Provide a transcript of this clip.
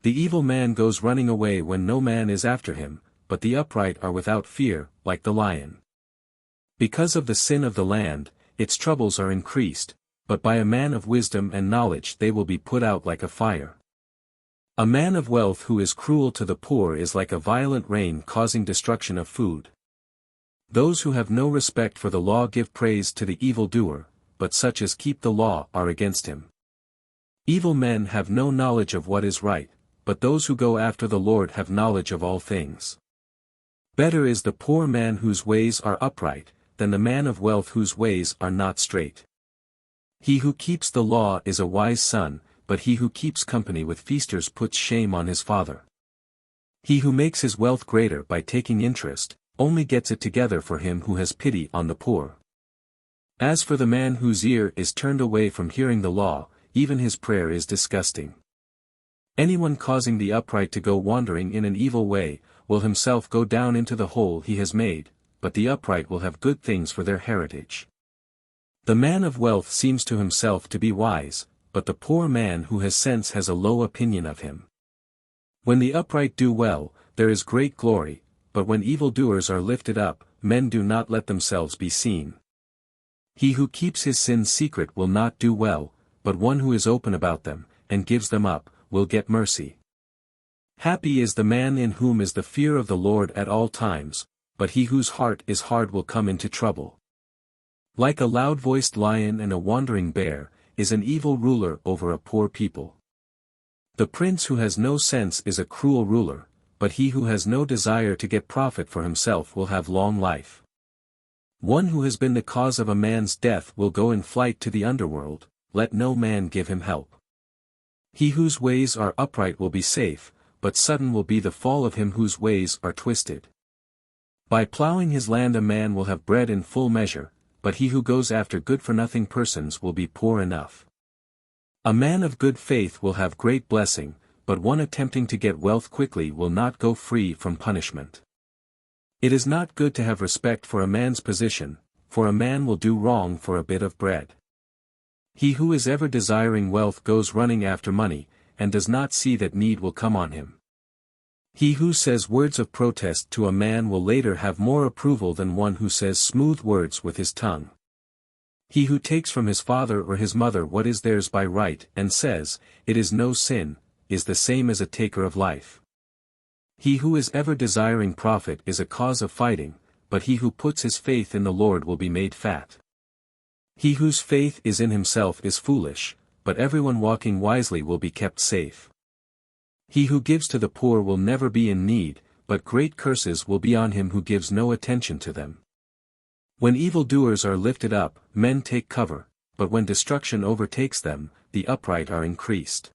The evil man goes running away when no man is after him, but the upright are without fear, like the lion. Because of the sin of the land, its troubles are increased, but by a man of wisdom and knowledge they will be put out like a fire. A man of wealth who is cruel to the poor is like a violent rain causing destruction of food. Those who have no respect for the law give praise to the evildoer, but such as keep the law are against him. Evil men have no knowledge of what is right, but those who go after the Lord have knowledge of all things. Better is the poor man whose ways are upright, than the man of wealth whose ways are not straight. He who keeps the law is a wise son, but he who keeps company with feasters puts shame on his father. He who makes his wealth greater by taking interest, only gets it together for him who has pity on the poor. As for the man whose ear is turned away from hearing the law, even his prayer is disgusting. Anyone causing the upright to go wandering in an evil way, will himself go down into the hole he has made, but the upright will have good things for their heritage. The man of wealth seems to himself to be wise, but the poor man who has sense has a low opinion of him. When the upright do well, there is great glory, but when evildoers are lifted up, men do not let themselves be seen. He who keeps his sins secret will not do well, but one who is open about them, and gives them up, will get mercy. Happy is the man in whom is the fear of the Lord at all times, but he whose heart is hard will come into trouble. Like a loud-voiced lion and a wandering bear, is an evil ruler over a poor people. The prince who has no sense is a cruel ruler, but he who has no desire to get profit for himself will have long life. One who has been the cause of a man's death will go in flight to the underworld, let no man give him help. He whose ways are upright will be safe, but sudden will be the fall of him whose ways are twisted. By plowing his land a man will have bread in full measure, but he who goes after good-for-nothing persons will be poor enough. A man of good faith will have great blessing, but one attempting to get wealth quickly will not go free from punishment. It is not good to have respect for a man's position, for a man will do wrong for a bit of bread. He who is ever desiring wealth goes running after money, and does not see that need will come on him. He who says words of protest to a man will later have more approval than one who says smooth words with his tongue. He who takes from his father or his mother what is theirs by right and says, "It is no sin," is the same as a taker of life. He who is ever desiring profit is a cause of fighting, but he who puts his faith in the Lord will be made fat. He whose faith is in himself is foolish, but everyone walking wisely will be kept safe. He who gives to the poor will never be in need, but great curses will be on him who gives no attention to them. When evildoers are lifted up, men take cover, but when destruction overtakes them, the upright are increased.